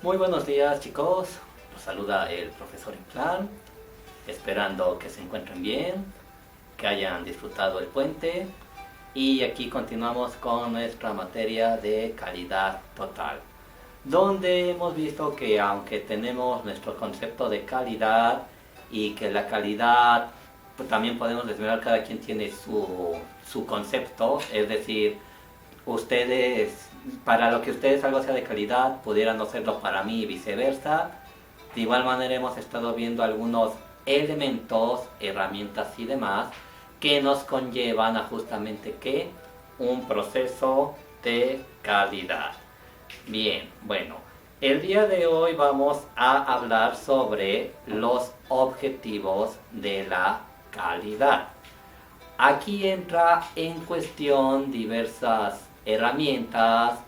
Muy buenos días chicos, los saluda el profesor Inclán, esperando que se encuentren bien, que hayan disfrutado el puente y aquí continuamos con nuestra materia de calidad total, donde hemos visto que aunque tenemos nuestro concepto de calidad y que la calidad pues, también podemos desvelar, cada quien tiene su concepto, es decir, ustedes, para lo que ustedes algo sea de calidad, pudieran no serlo para mí y viceversa. De igual manera hemos estado viendo algunos elementos, herramientas y demás que nos conllevan a justamente que un proceso de calidad. Bien, bueno, el día de hoy vamos a hablar sobre los objetivos de la calidad. Aquí entra en cuestión diversas herramientas,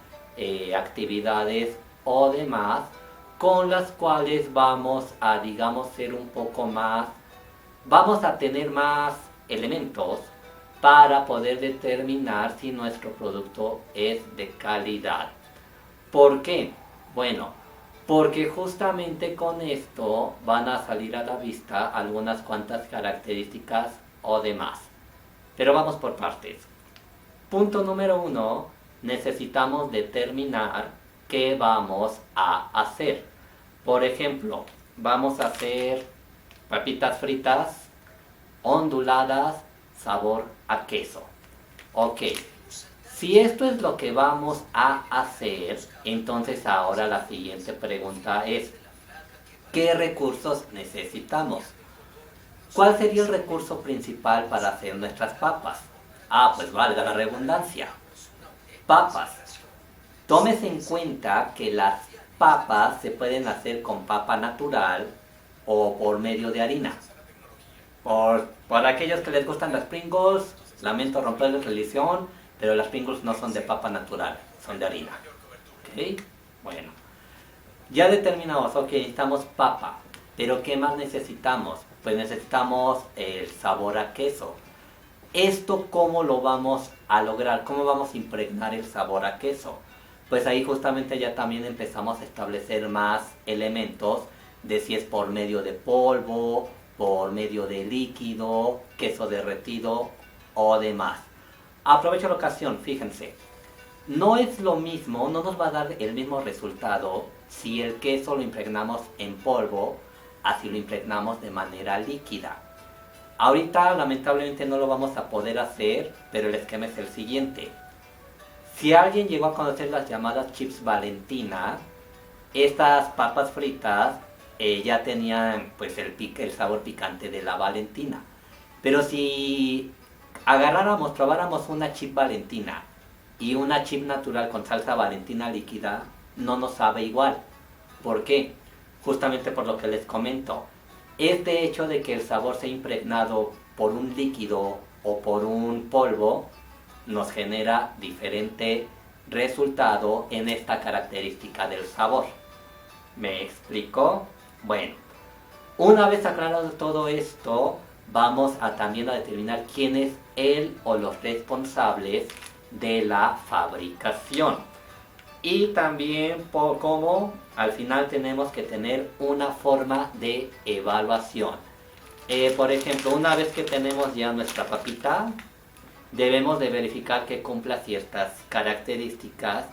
actividades o demás con las cuales vamos a, digamos, ser un poco más, vamos a tener más elementos para poder determinar si nuestro producto es de calidad. ¿Por qué? Bueno, porque justamente con esto van a salir a la vista algunas cuantas características o demás. Pero vamos por partes. Punto número 1, necesitamos determinar qué vamos a hacer. Por ejemplo, vamos a hacer papitas fritas onduladas sabor a queso. Ok, si esto es lo que vamos a hacer, entonces ahora la siguiente pregunta es, ¿qué recursos necesitamos? ¿Cuál sería el recurso principal para hacer nuestras papas? Pues valga la redundancia. Papas. Tómese en cuenta que las papas se pueden hacer con papa natural o por medio de harina. Por aquellos que les gustan las Pringles, lamento romperles religión, pero las Pringles no son de papa natural, son de harina. ¿Ok? Bueno. Ya determinamos, ok, necesitamos papa. Pero ¿qué más necesitamos? Pues necesitamos el sabor a queso. ¿Esto cómo lo vamos a lograr? ¿Cómo vamos a impregnar el sabor a queso? Pues ahí justamente ya también empezamos a establecer más elementos de si es por medio de polvo, por medio de líquido, queso derretido o demás. Aprovecho la ocasión, fíjense. No es lo mismo, no nos va a dar el mismo resultado si el queso lo impregnamos en polvo, así lo impregnamos de manera líquida. Ahorita lamentablemente no lo vamos a poder hacer, pero el esquema es el siguiente. Si alguien llegó a conocer las llamadas chips Valentina, estas papas fritas ya tenían pues el sabor picante de la Valentina. Pero si probáramos una chip Valentina y una chip natural con salsa Valentina líquida, no nos sabe igual. ¿Por qué? Justamente por lo que les comento. Este hecho de que el sabor sea impregnado por un líquido o por un polvo nos genera diferente resultado en esta característica del sabor. ¿Me explico? Bueno, una vez aclarado todo esto, vamos a también a determinar quién es el o los responsables de la fabricación. Y también cómo al final tenemos que tener una forma de evaluación. Por ejemplo, una vez que tenemos ya nuestra papita, debemos de verificar que cumpla ciertas características,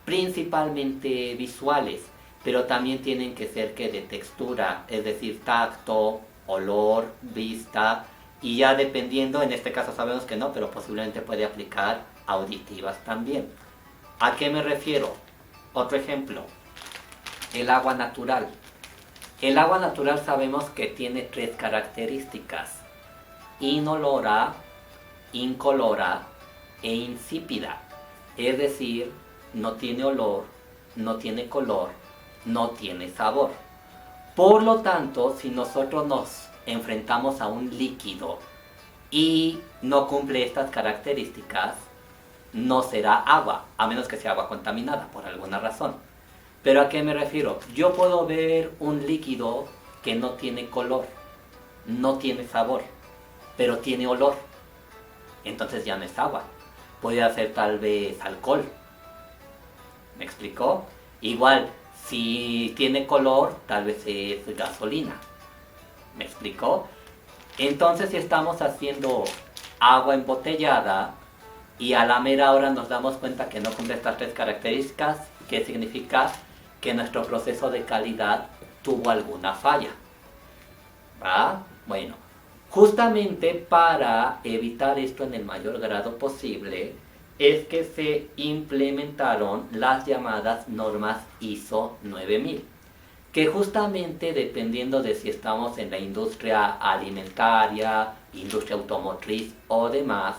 principalmente visuales, pero también tienen que ser que de textura, es decir, tacto, olor, vista, y ya dependiendo, en este caso sabemos que no, pero posiblemente puede aplicar auditivas también. ¿A qué me refiero? Otro ejemplo, el agua natural. El agua natural sabemos que tiene tres características: inolora, incolora e insípida. Es decir, no tiene olor, no tiene color, no tiene sabor. Por lo tanto, si nosotros nos enfrentamos a un líquido y no cumple estas características, no será agua, a menos que sea agua contaminada por alguna razón. ¿Pero a qué me refiero? Yo puedo ver un líquido que no tiene color, no tiene sabor, pero tiene olor. Entonces ya no es agua. Puede ser tal vez alcohol. ¿Me explicó? Igual, Si tiene color, tal vez es gasolina. ¿Me explicó? Entonces, si estamos haciendo agua embotellada y a la mera hora nos damos cuenta que no cumple estas tres características, ¿qué significa? Que nuestro proceso de calidad tuvo alguna falla. ¿Va? Bueno, justamente para evitar esto en el mayor grado posible, es que se implementaron las llamadas normas ISO 9000, que justamente dependiendo de si estamos en la industria alimentaria, industria automotriz o demás,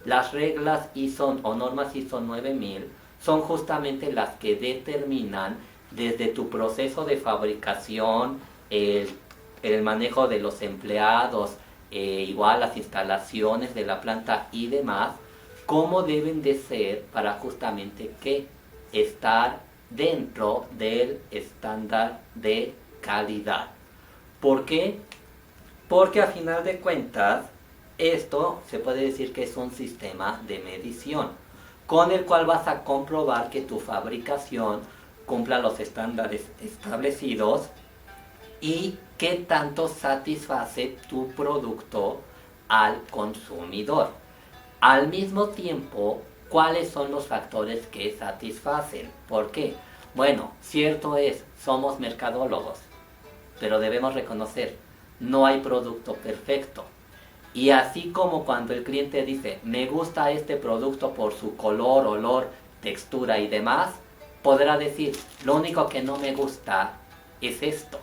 las reglas ISO o normas ISO 9000 son justamente las que determinan desde tu proceso de fabricación, el manejo de los empleados, igual las instalaciones de la planta y demás, cómo deben de ser para justamente que estar dentro del estándar de calidad. ¿Por qué? Porque a final de cuentas, esto se puede decir que es un sistema de medición, con el cual vas a comprobar que tu fabricación cumpla los estándares establecidos y qué tanto satisface tu producto al consumidor. Al mismo tiempo, ¿cuáles son los factores que satisfacen? ¿Por qué? Bueno, cierto es, somos mercadólogos, pero debemos reconocer, no hay producto perfecto. Y así como cuando el cliente dice, me gusta este producto por su color, olor, textura y demás, podrá decir, lo único que no me gusta es esto.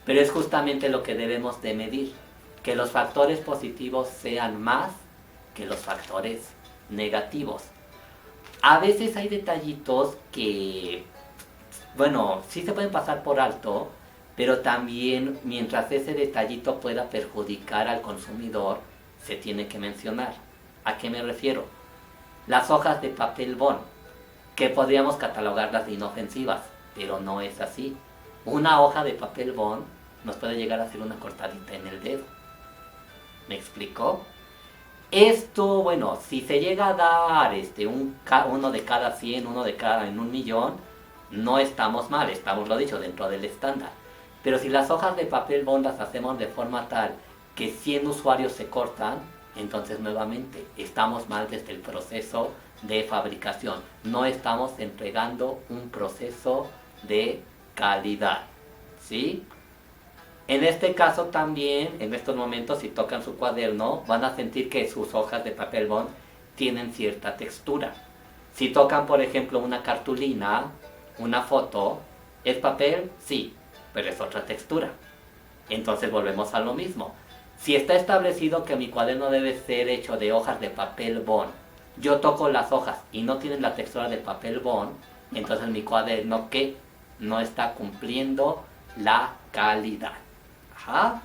Pero es justamente lo que debemos de medir, que los factores positivos sean más que los factores negativos. A veces hay detallitos que, bueno, sí se pueden pasar por alto, pero también mientras ese detallito pueda perjudicar al consumidor, se tiene que mencionar. ¿A qué me refiero? Las hojas de papel bond, que podríamos catalogarlas de inofensivas, pero no es así. Una hoja de papel bond nos puede llegar a hacer una cortadita en el dedo. ¿Me explicó? Esto, bueno, si se llega a dar uno de cada 100, uno de cada en 1.000.000, no estamos mal, estamos, lo dicho, dentro del estándar. Pero si las hojas de papel bond las hacemos de forma tal que 100 usuarios se cortan, entonces nuevamente estamos mal desde el proceso de fabricación. No estamos entregando un proceso de calidad, ¿sí? En este caso también, en estos momentos, si tocan su cuaderno, van a sentir que sus hojas de papel bond tienen cierta textura. Si tocan, por ejemplo, una cartulina, una foto, ¿es papel? Sí, pero es otra textura. Entonces volvemos a lo mismo. Si está establecido que mi cuaderno debe ser hecho de hojas de papel bond, yo toco las hojas y no tienen la textura del papel bond, entonces mi cuaderno, ¿qué? No está cumpliendo la calidad. Ajá.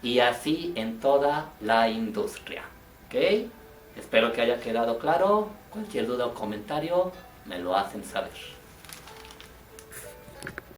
Y así en toda la industria. ¿Ok? Espero que haya quedado claro. Cualquier duda o comentario me lo hacen saber.